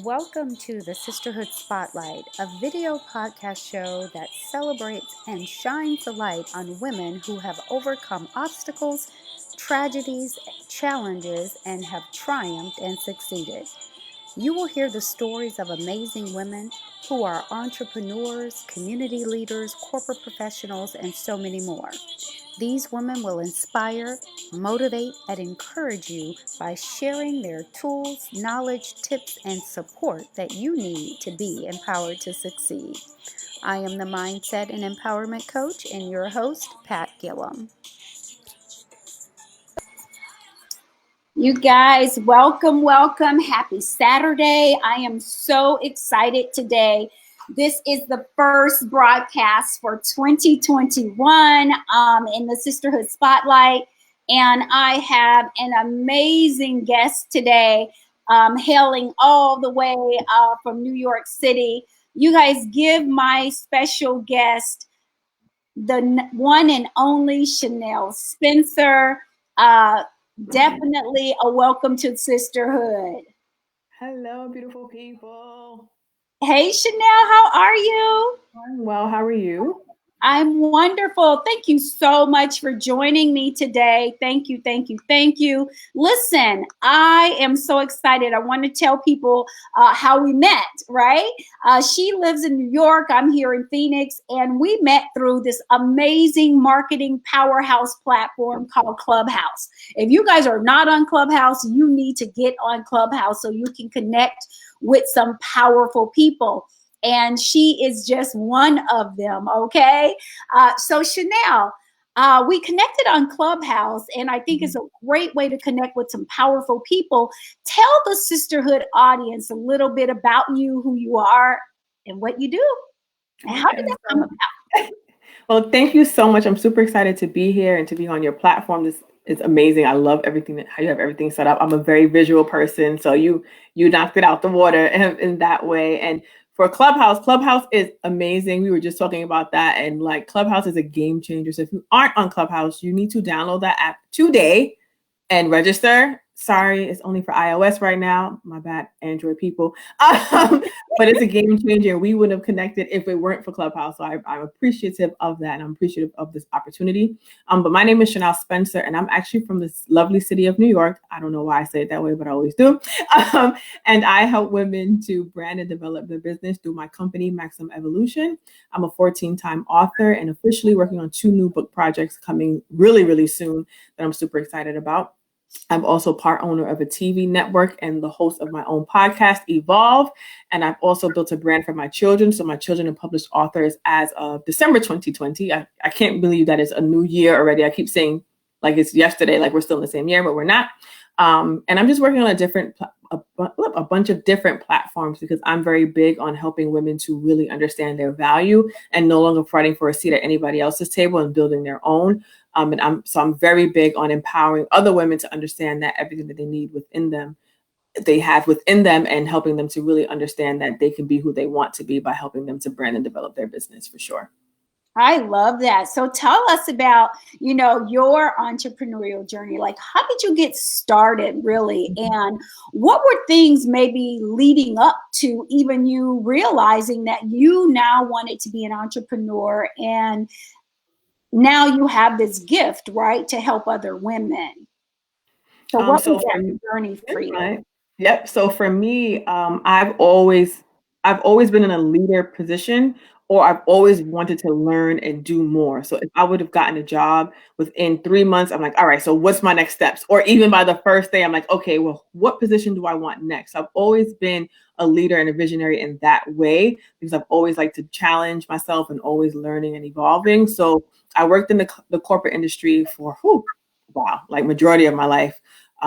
Welcome to the Sisterhood Spotlight, a video podcast show that celebrates and shines a light on women who have overcome obstacles, tragedies, challenges, and have triumphed and succeeded. You will hear the stories of amazing women who are entrepreneurs, community leaders, corporate professionals, and so many more. These women will inspire, motivate, and encourage you by sharing their tools, knowledge, tips, and support that you need to be empowered to succeed. I am the Mindset and Empowerment Coach and your host, Pat Gillum. You guys, welcome. Happy Saturday. I am so excited today. This is the first broadcast for 2021 in the Sisterhood Spotlight. And I have an amazing guest today, hailing all the way from New York City. You guys give my special guest, the one and only Chanel Spencer. Definitely a welcome to Sisterhood. Hello, beautiful people. Hey, Chanel, how are you? I'm well. How are you? I'm wonderful. Thank you so much for joining me today. Thank you. Listen, I am so excited. I want to tell people how we met, right? She lives in New York. I'm here in Phoenix, and we met through this amazing marketing powerhouse platform called Clubhouse. If you guys are not on Clubhouse, you need to get on Clubhouse so you can connect with some powerful people. And she is just one of them, okay? So Chanel, we connected on Clubhouse, and I think it's a great way to connect with some powerful people. Tell the Sisterhood audience a little bit about you, who you are, and what you do. And how did that come about? Well, thank you so much. I'm super excited to be here and to be on your platform. This is amazing. I love everything how you have everything set up. I'm a very visual person, so you knocked it out the water in that way. And for Clubhouse is amazing. We were just talking about that, and like Clubhouse is a game changer. So if you aren't on Clubhouse, you need to download that app today and register. Sorry, it's only for iOS right now. My bad, Android people. But it's a game changer. We wouldn't have connected if it weren't for Clubhouse. So I'm appreciative of that, and I'm appreciative of this opportunity. But my name is Chanel Spencer, and I'm actually from this lovely city of New York. I don't know why I say it that way, but I always do. And I help women to brand and develop their business through my company, Maximum Evolution. I'm a 14-time author and officially working on 2 new book projects coming really, really soon that I'm super excited about. I'm also part owner of a TV network and the host of my own podcast, Evolve. And I've also built a brand for my children. So my children are published authors as of December 2020. I can't believe that it's a new year already. I keep saying like it's yesterday, like we're still in the same year, but we're not. And I'm just working on a bunch of different platforms because I'm very big on helping women to really understand their value and no longer fighting for a seat at anybody else's table and building their own. And I'm very big on empowering other women to understand that everything that they need within them, they have within them, and helping them to really understand that they can be who they want to be by helping them to brand and develop their business for sure. I love that. So tell us about, your entrepreneurial journey. Like, how did you get started really? And what were things maybe leading up to even you realizing that you now wanted to be an entrepreneur, and now you have this gift, right, to help other women? So what was that journey for you? Right. Yep. So for me, I've always been in a leader position, or I've always wanted to learn and do more. So if I would have gotten a job within 3 months, I'm like, all right, so what's my next steps? Or even by the first day, I'm like, okay, well, what position do I want next? I've always been a leader and a visionary in that way because I've always liked to challenge myself and always learning and evolving. So I worked in the corporate industry for, like majority of my life.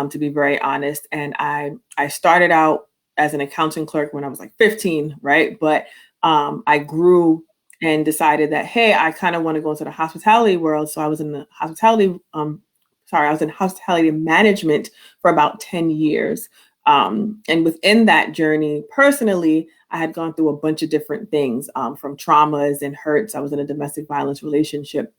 To be very honest. And I started out as an accounting clerk when I was like 15, right? But I grew and decided that, hey, I kind of want to go into the hospitality world. So I was in the hospitality, I was in hospitality management for about 10 years. And within that journey, personally, I had gone through a bunch of different things, from traumas and hurts. I was in a domestic violence relationship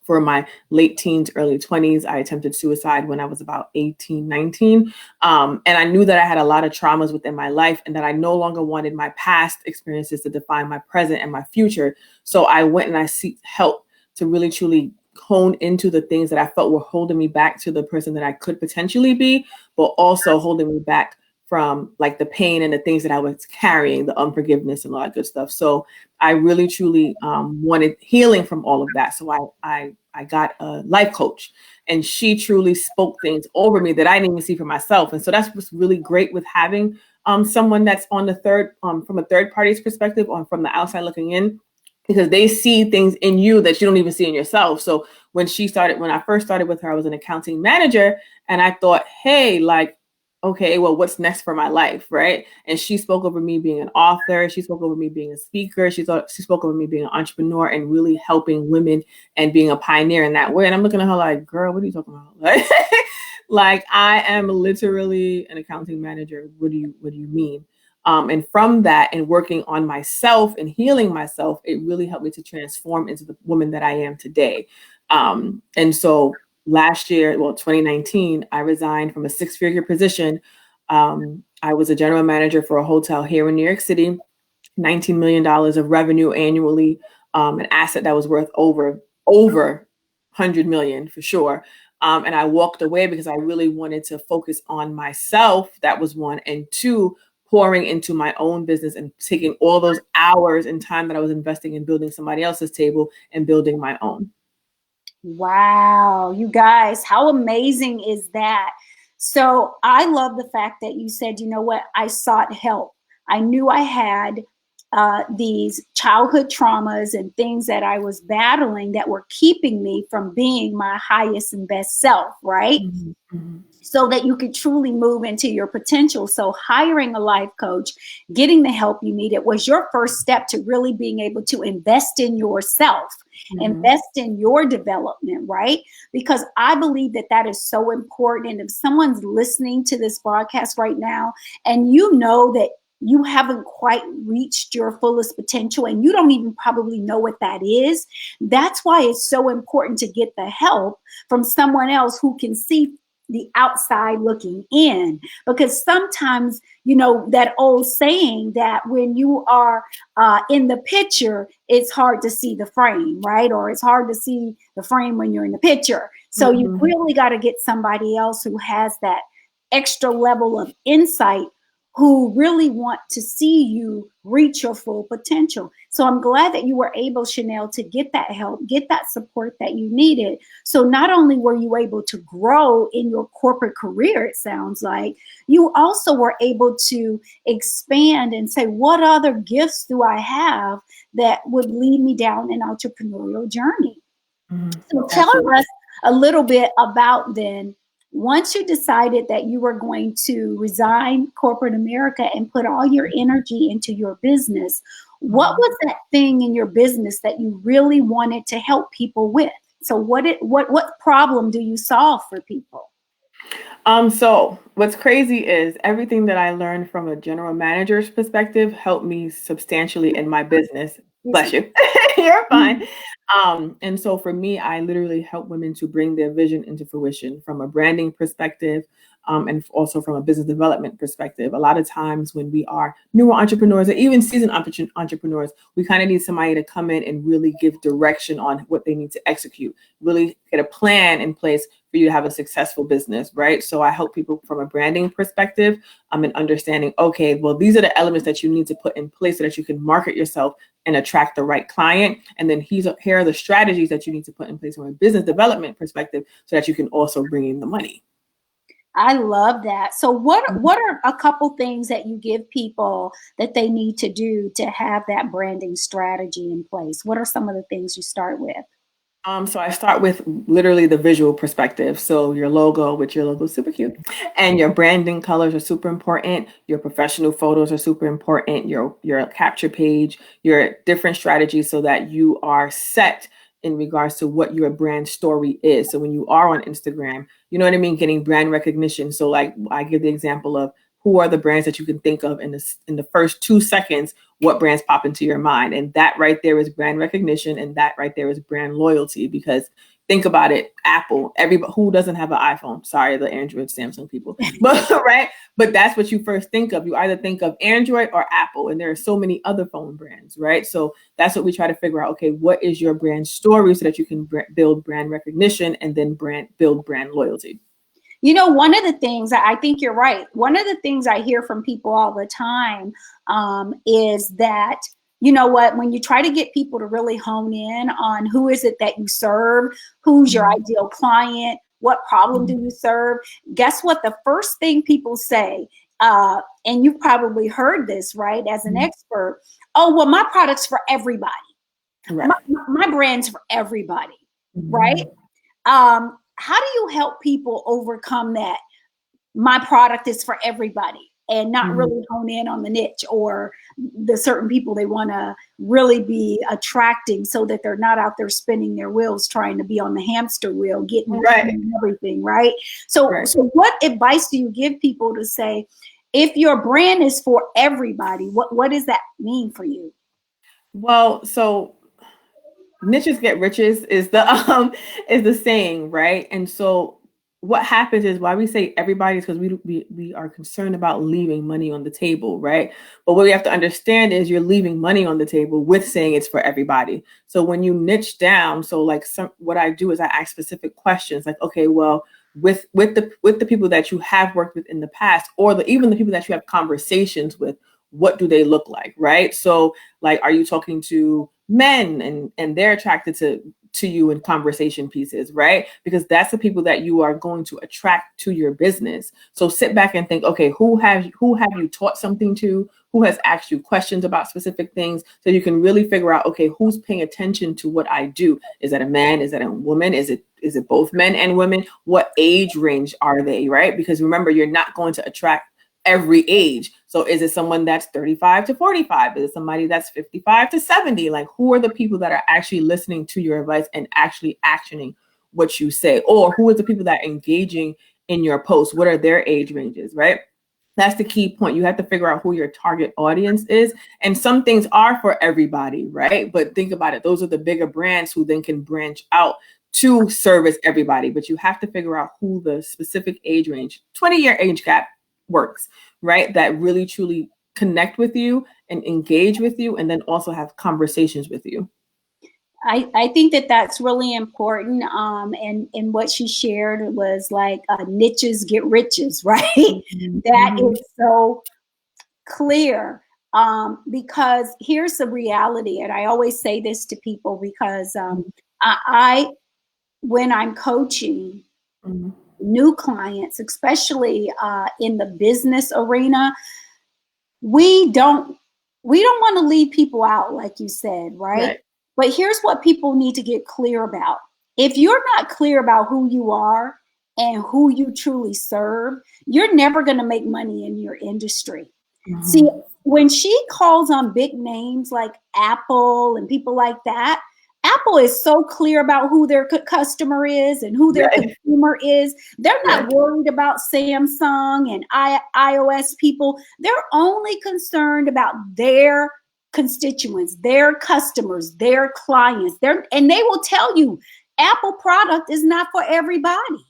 For my late teens, early 20s, I attempted suicide when I was about 18, 19. And I knew that I had a lot of traumas within my life and that I no longer wanted my past experiences to define my present and my future. So I went and I sought help to really, truly hone into the things that I felt were holding me back to the person that I could potentially be, but also holding me back from like the pain and the things that I was carrying, the unforgiveness and all that good stuff. So I really truly wanted healing from all of that. So I got a life coach, and she truly spoke things over me that I didn't even see for myself. And so that's what's really great with having someone that's on the third from a third party's perspective or from the outside looking in, because they see things in you that you don't even see in yourself. So when I first started with her, I was an accounting manager, and I thought, hey, like, okay, well, what's next for my life, right? And she spoke over me being an author. She spoke over me being a speaker. She spoke over me being an entrepreneur and really helping women and being a pioneer in that way. And I'm looking at her like, girl, what are you talking about? Like I am literally an accounting manager. What do you mean? And from that and working on myself and healing myself, it really helped me to transform into the woman that I am today. And so last year, 2019, I resigned from a 6-figure position. I was a general manager for a hotel here in New York City, $19 million of revenue annually, an asset that was worth over 100 million for sure. And I walked away because I really wanted to focus on myself. That was one. And two, pouring into my own business and taking all those hours and time that I was investing in building somebody else's table and building my own. Wow, you guys, how amazing is that? So I love the fact that you said, you know what, I sought help. I knew I had these childhood traumas and things that I was battling that were keeping me from being my highest and best self, right? Mm-hmm. So that you could truly move into your potential. So hiring a life coach, getting the help you needed was your first step to really being able to invest in yourself, invest in your development, right? Because I believe that that is so important. And if someone's listening to this broadcast right now and you know that you haven't quite reached your fullest potential and you don't even probably know what that is, that's why it's so important to get the help from someone else who can see the outside looking in. Because sometimes, you know, that old saying that when you are in the picture, it's hard to see the frame, right? Or it's hard to see the frame when you're in the picture. So you really got to get somebody else who has that extra level of insight, who really want to see you reach your full potential. So I'm glad that you were able, Chanel, to get that help, get that support that you needed. So not only were you able to grow in your corporate career, it sounds like, you also were able to expand and say, what other gifts do I have that would lead me down an entrepreneurial journey? So tell us a little bit about then, once you decided that you were going to resign corporate America and put all your energy into your business, what was that thing in your business that you really wanted to help people with? So what problem do you solve for people? So what's crazy is everything that I learned from a general manager's perspective helped me substantially in my business. Bless you. You're fine. And so for me, I literally help women to bring their vision into fruition from a branding perspective, and also from a business development perspective. A lot of times when we are newer entrepreneurs or even seasoned entrepreneurs, we kind of need somebody to come in and really give direction on what they need to execute, really get a plan in place for you to have a successful business, right? So I help people from a branding perspective, and understanding, okay, well, these are the elements that you need to put in place so that you can market yourself and attract the right client. And then here are the strategies that you need to put in place from a business development perspective so that you can also bring in the money. I love that. So what are a couple things that you give people that they need to do to have that branding strategy in place? What are some of the things you start with? So I start with literally the visual perspective. So your logo, which your logo is super cute, and your branding colors are super important. Your professional photos are super important. Your capture page, your different strategies so that you are set in regards to what your brand story is. So when you are on Instagram, you know what I mean, getting brand recognition. So like I give the example of who are the brands that you can think of in the first 2 seconds what brands pop into your mind. And that right there is brand recognition. And that right there is brand loyalty, because think about it, Apple, everybody who doesn't have an iPhone, sorry, the Android, Samsung people, but right. But that's what you first think of. You either think of Android or Apple, and there are so many other phone brands, right? So that's what we try to figure out. Okay, what is your brand story so that you can build brand recognition and then build brand loyalty? You know, one of the things, I think you're right. One of the things I hear from people all the time is that, you know what, when you try to get people to really hone in on who is it that you serve, who's your ideal client, what problem do you serve, guess what? The first thing people say, and you've probably heard this, right, as an expert, oh, well, my product's for everybody. Right. My brand's for everybody, right? How do you help people overcome that? My product is for everybody, and not really hone in on the niche or the certain people they want to really be attracting, so that they're not out there spinning their wheels trying to be on the hamster wheel, getting everything right. So what advice do you give people to say, if your brand is for everybody, what does that mean for you? Well, so niches get riches is the saying, right? And so what happens is, why we say everybody is because we are concerned about leaving money on the table, right? But what we have to understand is you're leaving money on the table with saying it's for everybody. So when you niche down, so like what I do is I ask specific questions, like, okay, well, with the people that you have worked with in the past, or even the people that you have conversations with, what do they look like, right? So like, are you talking to men and they're attracted to you in conversation pieces, right? Because that's the people that you are going to attract to your business. So sit back and think, okay, who have you taught something to? Who has asked you questions about specific things? So you can really figure out, okay, who's paying attention to what I do? Is that a man? Is that a woman? Is it both men and women? What age range are they, right? Because remember, you're not going to attract every age. So is it someone that's 35 to 45? Is it somebody that's 55 to 70? Like, who are the people that are actually listening to your advice and actually actioning what you say? Or who is the people that are engaging in your posts? What are their age ranges, right? That's the key point. You have to figure out who your target audience is. And some things are for everybody, right? But think about it. Those are the bigger brands who then can branch out to service everybody. But you have to figure out who the specific age range, 20-year age gap works, right? That really truly connect with you and engage with you, and then also have conversations with you. I think that that's really important. And what she shared was like, niches get riches, right? That is so clear. Because here's the reality, and I always say this to people, because I when I'm coaching new clients, especially in the business arena, we don't want to leave people out, like you said, right? But here's what people need to get clear about. If you're not clear about who you are and who you truly serve, you're never going to make money in your industry. See, when she calls on big names like Apple and people like that, Apple is so clear about who their customer is and who their consumer is. They're not worried about Samsung and iOS people. They're only concerned about their constituents, their customers, their clients. And they will tell you, Apple product is not for everybody.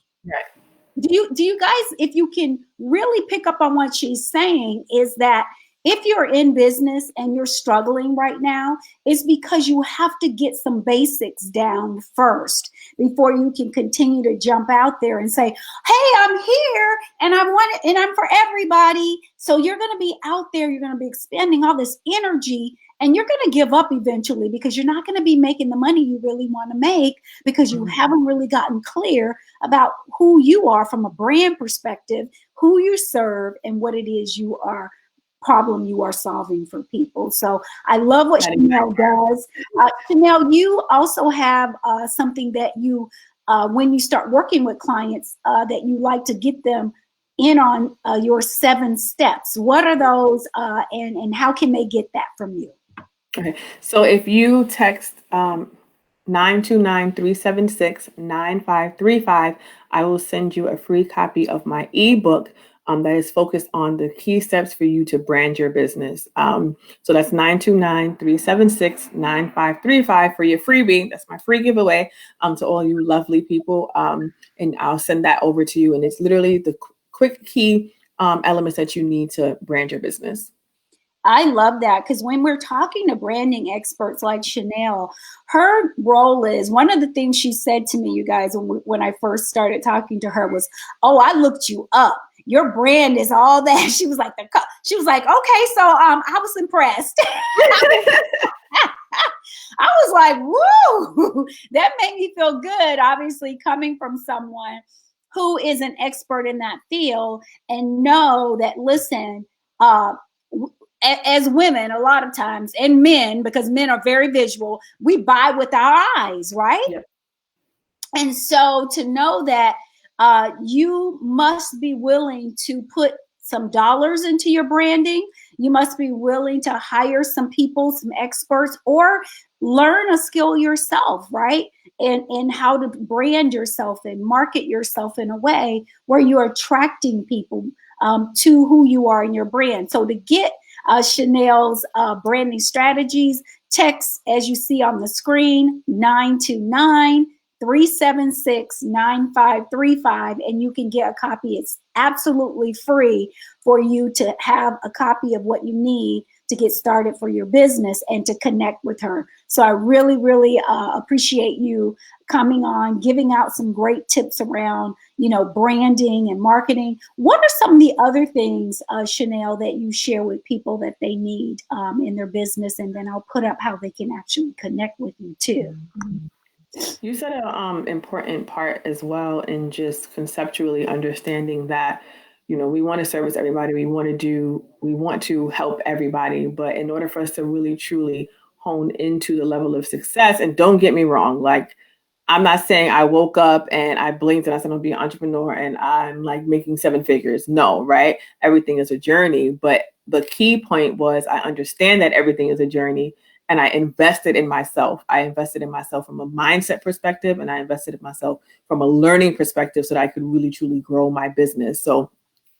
Do you guys, if you can really pick up on what she's saying, is that if you're in business and you're struggling right now, it's because you have to get some basics down first before you can continue to jump out there and say, hey, I'm here and I want it and I'm for everybody. So you're going to be out there, you're going to be expending all this energy, and you're going to give up eventually, because you're not going to be making the money you really want to make, because you haven't really gotten clear about who you are from a brand perspective, who you serve, and what it is problem you are solving for people. So I love what Chanel does. Chanel, you also have something that you, when you start working with clients, that you like to get them in on your 7 steps. What are those, and how can they get that from you? Okay, so if you text 929-376-9535, I will send you a free copy of my ebook, that is focused on the key steps for you to brand your business. So that's 929-376-9535 for your freebie. That's my free giveaway to all you lovely people. And I'll send that over to you. And it's literally the quick key elements that you need to brand your business. I love that, because when we're talking to branding experts like Chanel, her role is, one of the things she said to me, you guys, when I first started talking to her was, oh, I looked you up. Your brand is all that. She was like, okay, so I was impressed. I was like, woo, that made me feel good, obviously, coming from someone who is an expert in that field, and know that, listen, as women, a lot of times, and men, because men are very visual, we buy with our eyes, right? Yep. And so to know that you must be willing to put some dollars into your branding, you must be willing to hire some people, some experts, or learn a skill yourself, right? And how to brand yourself and market yourself in a way where you're attracting people to who you are in your brand. So to get Chanel's branding strategies, text, as you see on the screen, 929-376-9535, and you can get a copy. It's absolutely free for you to have a copy of what you need to get started for your business and to connect with her. So I really, really appreciate you coming on, giving out some great tips around, branding and marketing. What are some of the other things, Chanel, that you share with people that they need in their business? And then I'll put up how they can actually connect with you too. You said an important part as well in just conceptually understanding that, we want to service everybody. We want to help everybody. But in order for us to really, truly hone into the level of success, and don't get me wrong, like, I'm not saying I woke up and I blinked and I said I'm gonna be an entrepreneur and I'm like making 7 figures. No, right? Everything is a journey. But the key point was, I understand that everything is a journey, and I invested in myself. I invested in myself from a mindset perspective, and I invested in myself from a learning perspective so that I could really, truly grow my business. So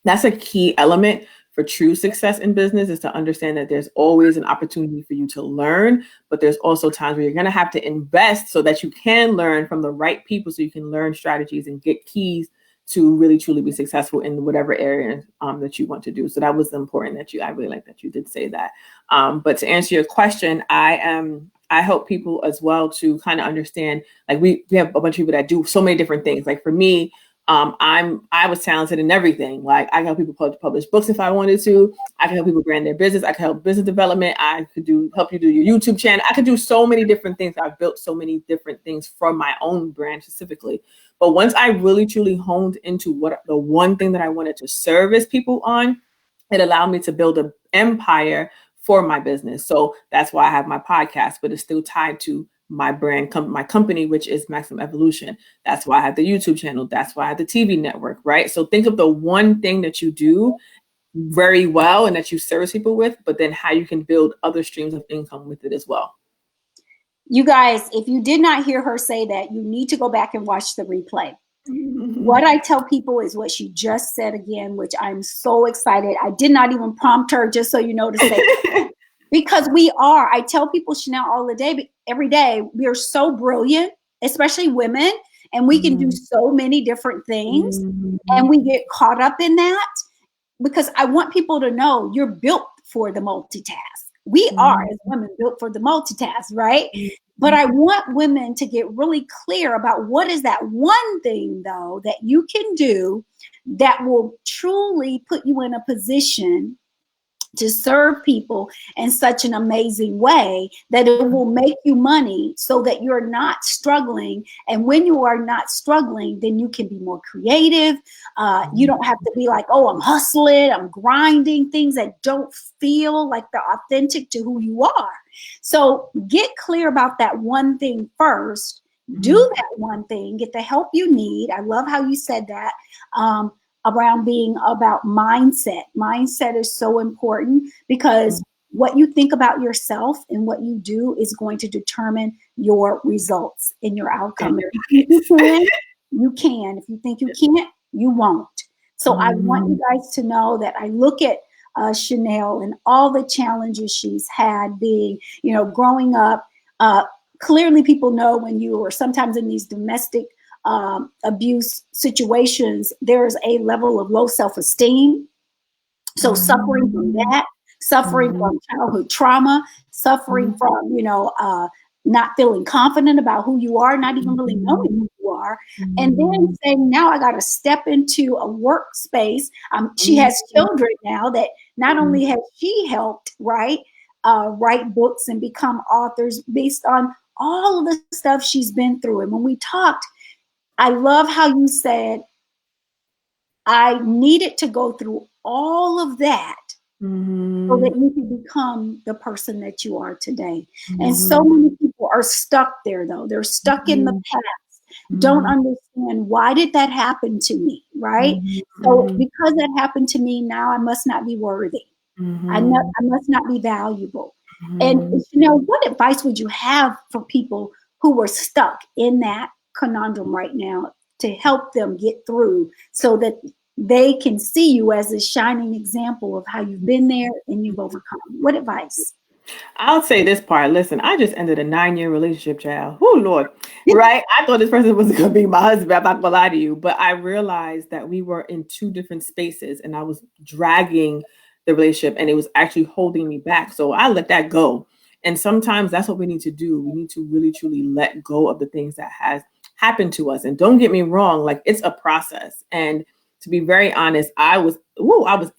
that's a key element for true success in business, is to understand that there's always an opportunity for you to learn, but there's also times where you're going to have to invest so that you can learn from the right people, so you can learn strategies and get keys to really truly be successful in whatever area that you want to do. So that was important I really like that you did say that. But to answer your question, I help people as well to kind of understand, like, we have a bunch of people that do so many different things. Like for me, I was talented in everything. Like, I can help people publish books if I wanted to. I can help people brand their business. I can help business development. I could help you do your YouTube channel. I could do so many different things. I've built so many different things from my own brand specifically. But once I really truly honed into what the one thing that I wanted to service people on, it allowed me to build an empire for my business. So that's why I have my podcast, but it's still tied to my brand, my company, which is Maximum Evolution. That's why I have the YouTube channel. That's why I have the TV network, right? So think of the one thing that you do very well and that you service people with, but then how you can build other streams of income with it as well. You guys, if you did not hear her say that, you need to go back and watch the replay. What I tell people is what she just said again, which I'm so excited. I did not even prompt her, just so you know, to say because I tell people, Chanel, every day, we are so brilliant, especially women, and we can do so many different things, and we get caught up in that, because I want people to know you're built for the multitask. We are, as women, built for the multitask, right? But I want women to get really clear about what is that one thing, though, that you can do that will truly put you in a position to serve people in such an amazing way that it will make you money, so that you're not struggling. And when you are not struggling, then you can be more creative. You don't have to be like, oh, I'm hustling, I'm grinding, things that don't feel like they're authentic to who you are. So get clear about that one thing first. Do that one thing, get the help you need. I love how you said that. Around being about mindset. Mindset is so important, because what you think about yourself and what you do is going to determine your results and your outcome. If you think you can, you can. If you think you can't, you won't. So I want you guys to know that I look at Chanel and all the challenges she's had being, growing up. Clearly, people know when you are sometimes in these domestic abuse situations, there's a level of low self-esteem. So suffering from that, suffering from childhood trauma, suffering from, not feeling confident about who you are, not even really knowing who you are. And then saying, now I got to step into a workspace. She has children now that not only has she helped, write books and become authors based on all of the stuff she's been through. And when we talked, I love how you said, I needed to go through all of that so that you can become the person that you are today. And so many people are stuck there, though. They're stuck in the past, don't understand, why did that happen to me, right? So because that happened to me, now I must not be worthy. I must not be valuable. And what advice would you have for people who were stuck in that conundrum right now to help them get through so that they can see you as a shining example of how you've been there and you've overcome? What advice? I'll say this part. Listen, I just ended a 9-year relationship, child. Oh, Lord. Right? I thought this person was going to be my husband. I'm not going to lie to you. But I realized that we were in two different spaces and I was dragging the relationship and it was actually holding me back. So I let that go. And sometimes that's what we need to do. We need to really, truly let go of the things that has happened to us. And don't get me wrong, like it's a process. And to be very honest, I was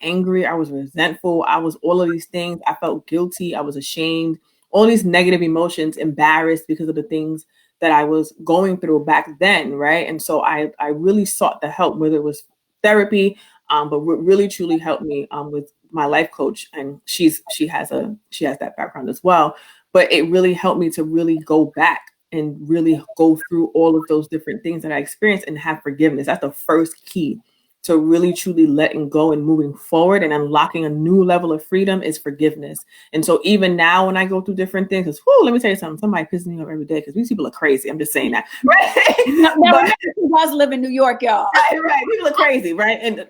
angry. I was resentful. I was all of these things. I felt guilty. I was ashamed. All these negative emotions, embarrassed because of the things that I was going through back then, right? And so I really sought the help, whether it was therapy, but what really truly helped me with my life coach, and she has that background as well. But it really helped me to really go back and really go through all of those different things that I experienced and have forgiveness. That's the first key to really truly letting go and moving forward and unlocking a new level of freedom is forgiveness. And so even now when I go through different things, because let me tell you something, somebody pisses me off every day because these people are crazy. I'm just saying that. Right? Now, you guys live in New York, y'all. Right. People are crazy, right? And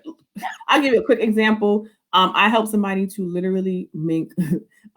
I'll give you a quick example. I helped somebody to literally make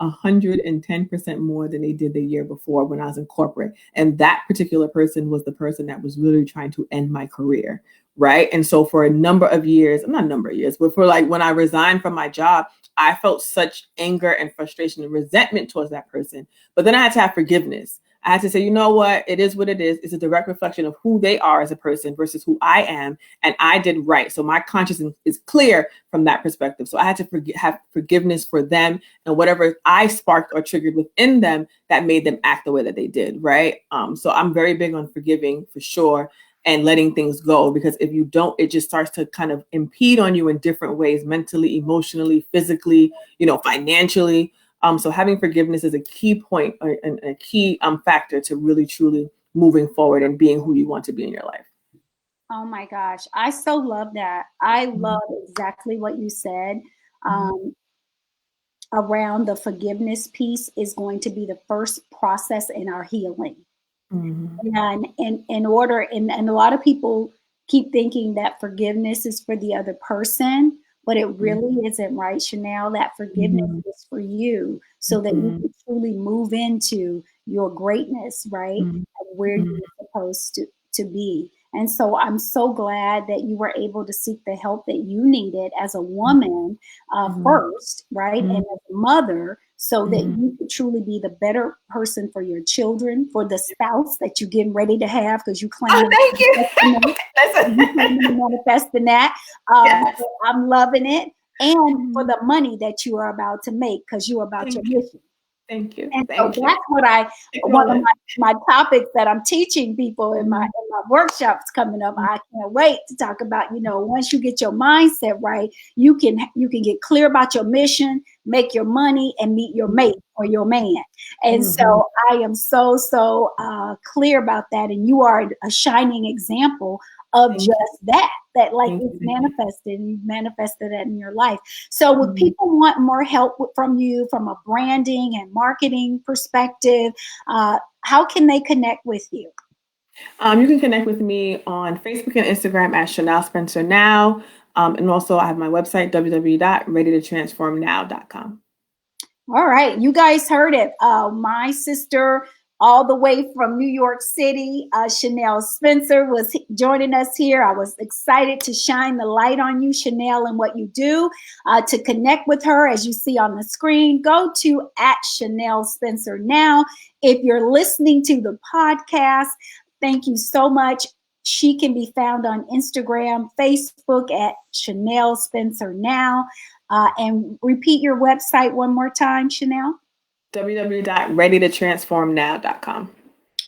110% more than they did the year before when I was in corporate. And that particular person was the person that was really trying to end my career. Right. And so for a number of years, not a number of years, but for like when I resigned from my job, I felt such anger and frustration and resentment towards that person. But then I had to have forgiveness. I had to say, you know what? It is what it is. It's a direct reflection of who they are as a person versus who I am. And I did right. So my conscience is clear from that perspective. So I had to have forgiveness for them and whatever I sparked or triggered within them that made them act the way that they did. Right. So I'm very big on forgiving for sure and letting things go, because if you don't, it just starts to kind of impede on you in different ways, mentally, emotionally, physically, financially. So having forgiveness is a key point and a key factor to really, truly moving forward and being who you want to be in your life. Oh my gosh. I so love that. I love exactly what you said. Around the forgiveness piece is going to be the first process in our healing. And in order, and a lot of people keep thinking that forgiveness is for the other person, but it really isn't, right, Chanel? That forgiveness is for you so that you can truly move into your greatness, right? And where you're supposed to be. And so I'm so glad that you were able to seek the help that you needed as a woman first, right? And as a mother, so that you could truly be the better person for your children, for the spouse that you're getting ready to have, because you claim thank you. manifesting that. Yes. I'm loving it. And for the money that you are about to make, because you're about your mission. Thank you. And so that's one of my topics that I'm teaching people in my workshops coming up. I can't wait to talk about, once you get your mindset right, you can get clear about your mission, make your money, and meet your mate or your man. And so I am so clear about that. And you are a shining example of just that like it's manifested, and you've manifested that in your life. So would people want more help from you from a branding and marketing perspective? How can they connect with you? You can connect with me on Facebook and Instagram at Chanel Spencer Now. And also I have my website, www.readytotransformnow.com. All right, you guys heard it. My sister, all the way from New York City, Chanel Spencer, was joining us here. I was excited to shine the light on you, Chanel, and what you do. To connect with her, as you see on the screen, go to @Chanel Spencer now. If you're listening to the podcast, thank you so much. She can be found on Instagram, Facebook at Chanel Spencer now. And repeat your website one more time, Chanel. www.readytotransformnow.com.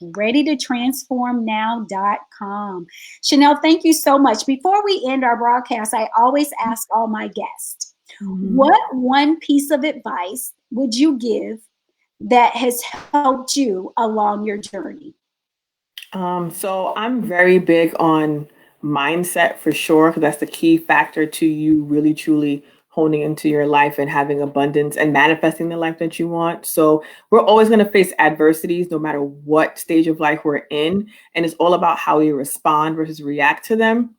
readytotransformnow.com. Chanel, thank you so much. Before we end our broadcast, I always ask all my guests, what one piece of advice would you give that has helped you along your journey? So I'm very big on mindset for sure, because that's the key factor to you really truly honing into your life and having abundance and manifesting the life that you want. So we're always going to face adversities no matter what stage of life we're in. And it's all about how we respond versus react to them.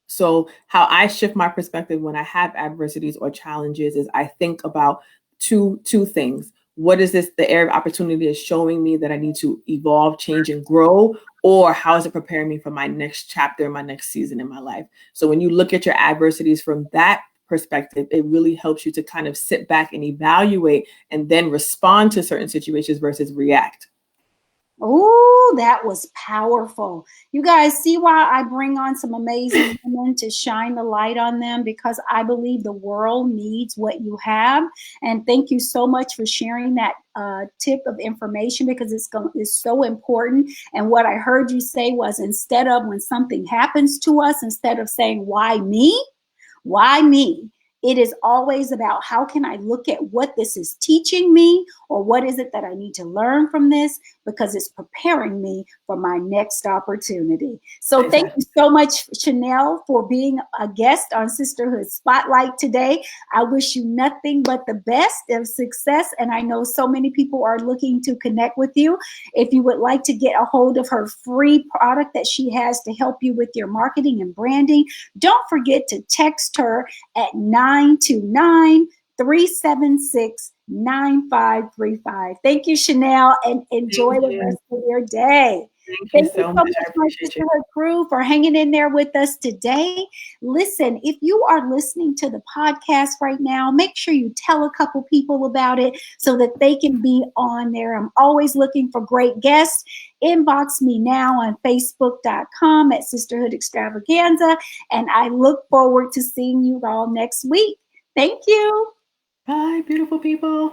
So how I shift my perspective when I have adversities or challenges is I think about two things. What is this, the area of opportunity is showing me that I need to evolve, change, and grow? Or how is it preparing me for my next chapter, my next season in my life? So when you look at your adversities from that perspective, it really helps you to kind of sit back and evaluate and then respond to certain situations versus react. Oh, that was powerful. You guys see why I bring on some amazing women to shine the light on them, because I believe the world needs what you have. And thank you so much for sharing that tip of information, because it's so important. And what I heard you say was, instead of, when something happens to us, instead of saying, why me? Why me? It is always about, how can I look at what this is teaching me, or what is it that I need to learn from this, because it's preparing me for my next opportunity. So thank you so much, Chanel, for being a guest on Sisterhood Spotlight today. I wish you nothing but the best of success. And I know so many people are looking to connect with you. If you would like to get a hold of her free product that she has to help you with your marketing and branding, don't forget to text her at 929-376-9535. Thank you, Chanel, and enjoy the rest of your day. Thank you so much, my Sisterhood crew, for hanging in there with us today. Listen, if you are listening to the podcast right now, make sure you tell a couple people about it so that they can be on there. I'm always looking for great guests. Inbox me now on Facebook.com at Sisterhood Extravaganza. And I look forward to seeing you all next week. Thank you. Bye, beautiful people.